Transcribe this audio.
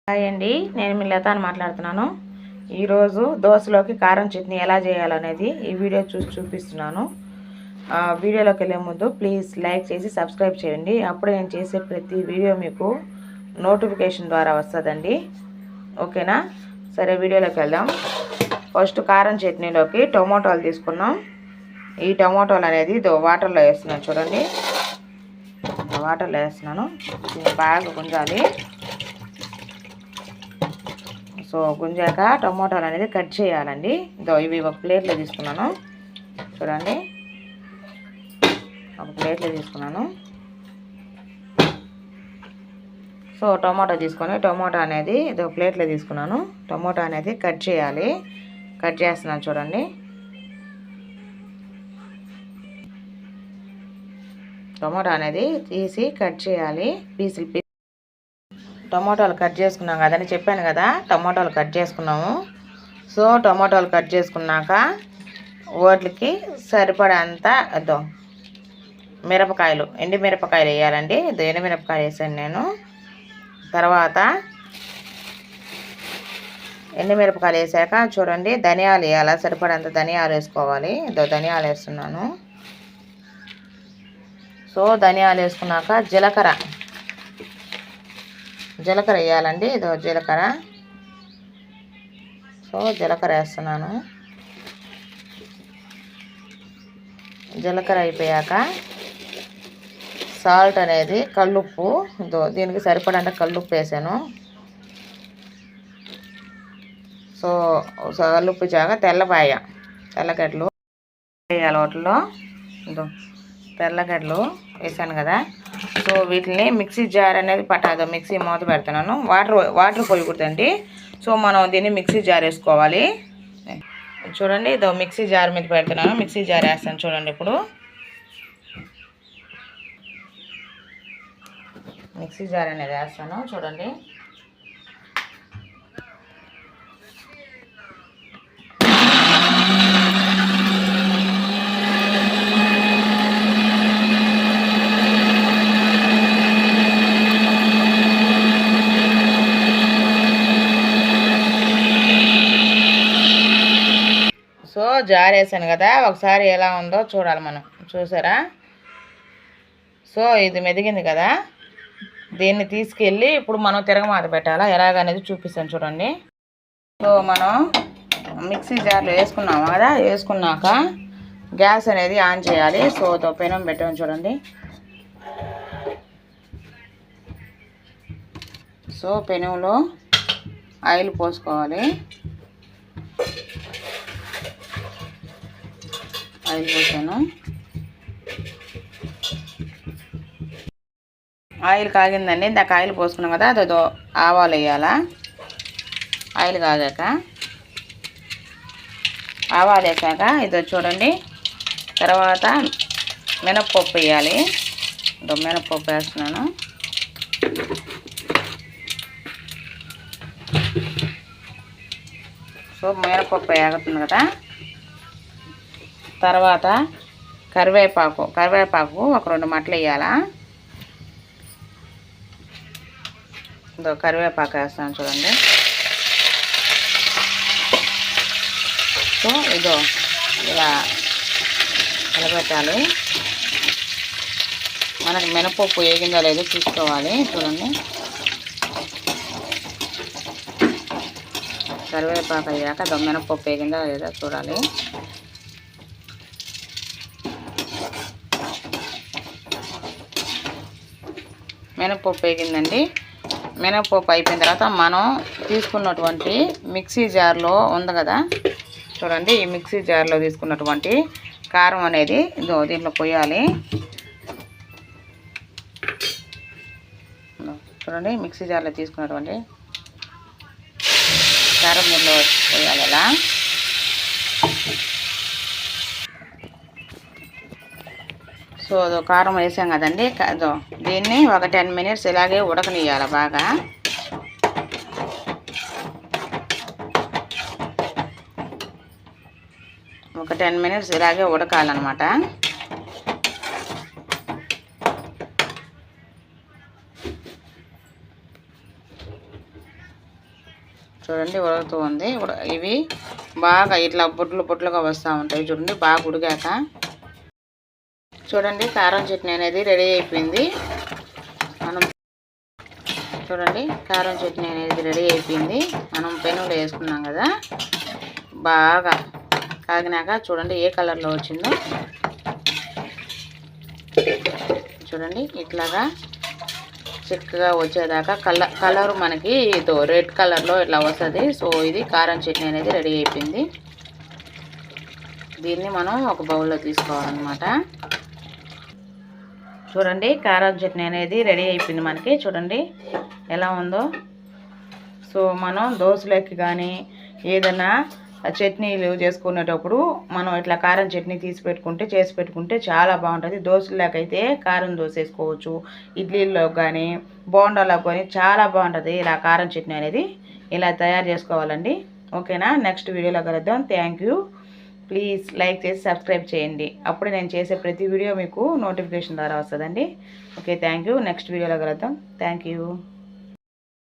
Hi అండి, నేను మీ లతాని మాట్లాడుతున్నాను. ఈరోజు దోశలోకి కారం చట్నీ ఎలా చేయాలనేది ఈ వీడియో చూపిస్తున్నాను. వీడియోలోకి వెళ్ళే ముందు ప్లీజ్ లైక్ చేసి సబ్స్క్రైబ్ చేయండి. అప్పుడే నేను చేసే ప్రతి వీడియో మీకు నోటిఫికేషన్ ద్వారా వస్తుందండి. ఓకేనా? సరే, వీడియోలోకి వెళ్దాం. ఫస్ట్ కారం చట్నీలోకి టొమాటోలు తీసుకున్నాం. ఈ టొమాటోలు అనేది వాటర్లో వేస్తున్నాను. చూడండి, వాటర్లో వేస్తున్నాను. బాగా గుంజాలి. సో గుంజాక టమోటాలు అనేది కట్ చేయాలండి. ఇవి ఒక ప్లేట్లో తీసుకున్నాను. చూడండి, ఒక ప్లేట్లో తీసుకున్నాను. సో టమాటా తీసుకొని టమాటా అనేది ప్లేట్లో తీసుకున్నాను. టమాటా అనేది కట్ చేయాలి. కట్ చేస్తున్నాను. చూడండి, టమాటా అనేది తీసి కట్ చేయాలి. పీసులు టమాటాలు కట్ చేసుకున్నాం కదని చెప్పాను కదా, టమాటాలు కట్ చేసుకున్నాము. సో టమాటాలు కట్ చేసుకున్నాక వాటికి సరిపడంత మిరపకాయలు, ఎండి మిరపకాయలు వేయాలండి. ఎండి మిరపకాయలు వేసాను నేను. తర్వాత ఎండి మిరపకాయలు వేసాక చూడండి, ధనియాలు వేయాలి. సరిపడంత ధనియాలు వేసుకోవాలి. ధనియాలు వేస్తున్నాను. సో ధనియాలు వేసుకున్నాక జీలకర్ర వేయాలండి. జీలకర్ర. సో జీలకర్ర వేస్తున్నాను. జీలకర్ర అయిపోయాక సాల్ట్ అనేది, కల్లుప్పు, దీనికి సరిపడంత కల్లుప్పు వేసాను. సో కల్లుప్పు చాక తెల్లగడ్డలు వేయాలి. వాటిలో తెల్లగడ్డలు వేసాను కదా. సో వీటిని మిక్సీ జార్ అనేది పట్టాదు. మిక్సీ మూత పెడుతున్నాను. వాటర్ పోయకూడదండి. సో మనం దీన్ని మిక్సీ జార్ వేసుకోవాలి. చూడండి, మిక్సీ జార్ మీద పెడుతున్నాను. మిక్సీ జార్ వేస్తాను. చూడండి, ఇప్పుడు మిక్సీ జార్ అనేది వేస్తాను. చూడండి, సో జార్ వేసాను కదా, ఒకసారి ఎలా ఉందో చూడాలి మనం. చూసారా? సో ఇది మెదిగింది కదా, దీన్ని తీసుకెళ్ళి ఇప్పుడు మనం తిరగమాత పెట్టాలా ఎలాగనేది చూపిస్తాను. చూడండి, సో మనం మిక్సీ జార్లో వేసుకున్నాము కదా, వేసుకున్నాక గ్యాస్ అనేది ఆన్ చేయాలి. సో పెనం పెట్టాము. చూడండి, సో పెనంలో ఆయిల్ పోసుకోవాలి. ఆయిల్ పోసాను. ఆయిల్ కాగిందండి. ఇందాక ఆయిల్ పోసుకున్నాం కదా, అదో ఆవాలు వేయాలా. ఆయిల్ కాగాక ఆవాలు వేసాక చూడండి, తర్వాత మినప్పప్పు వేయాలి. మినప్పప్పు వేస్తున్నాను. సో మినప్పప్పు వేగుతుంది కదా, తర్వాత కరివేపాకు ఒక 2 మట్టలు వేయాలా. కరివేపాకు వేస్తాను. చూడండి, సో ఇలా నిలబెట్టాలి. మనకి మినపప్పు వేగిందో లేదో చూసుకోవాలి. చూడండి, కరివేపాకు అయ్యాక మినపప్పు వేగిందో లేదో చూడాలి. మినపప్పు వేగిందండి. మినపప్పు అయిపోయిన తర్వాత మనం తీసుకున్నటువంటి మిక్సీ జార్లో ఉంది కదా, చూడండి, ఈ మిక్సీ జార్లో తీసుకున్నటువంటి కారం అనేది దీంట్లో పోయాలి. చూడండి, మిక్సీ జార్లో తీసుకున్నటువంటి కారం దీంట్లో పోయాలి. అలా సో కారం వేసాం కదండి, దీన్ని ఒక 10 మినిట్స్ ఇలాగే ఉడకనియాలి. బాగా ఒక 10 మినిట్స్ ఇలాగే ఉడకాలన్నమాట. చూడండి ఉడుకుతూ ఉంది. ఇవి బాగా ఇట్లా బొట్లుగా వస్తూ ఉంటాయి చూడండి, బాగా ఉడికాక. చూడండి కారం చట్నీ అనేది రెడీ అయిపోయింది. మనం చూడండి కారం చట్నీ అనేది రెడీ అయిపోయింది. మనం పెనులో వేసుకున్నాం కదా, బాగా కాగినాక చూడండి ఏ కలర్లో వచ్చిందో. చూడండి ఇట్లాగా చిక్కగా వచ్చేదాకా కలర్ మనకి రెడ్ కలర్లో ఇట్లా వస్తుంది. సో ఇది కారం చట్నీ అనేది రెడీ అయిపోయింది. దీన్ని మనం ఒక బౌల్లో తీసుకోవాలన్నమాట. చూడండి కారం చట్నీ అనేది రెడీ అయిపోయింది మనకి. చూడండి ఎలా ఉందో. సో మనం దోశలోకి కానీ ఏదైనా చట్నీలు చేసుకునేటప్పుడు మనం ఇట్లా కారం చట్నీ చేసి పెట్టుకుంటే చాలా బాగుంటుంది. దోశలోకైతే కారం దోశ వేసుకోవచ్చు, ఇడ్లీలో కానీ బోండాలో కానీ చాలా బాగుంటుంది. ఇలా కారం చట్నీ అనేది ఇలా తయారు చేసుకోవాలండి. ఓకేనా, నెక్స్ట్ వీడియోలో కలుద్దాం. Thank you. ప్లీజ్ లైక్ చేసి సబ్స్క్రైబ్ చేయండి. అప్పుడే నేను చేసే ప్రతి వీడియో మీకు నోటిఫికేషన్ ద్వారా వస్తుందండి. Okay, thank you. నెక్స్ట్ వీడియోలో కలుద్దాం. Thank you.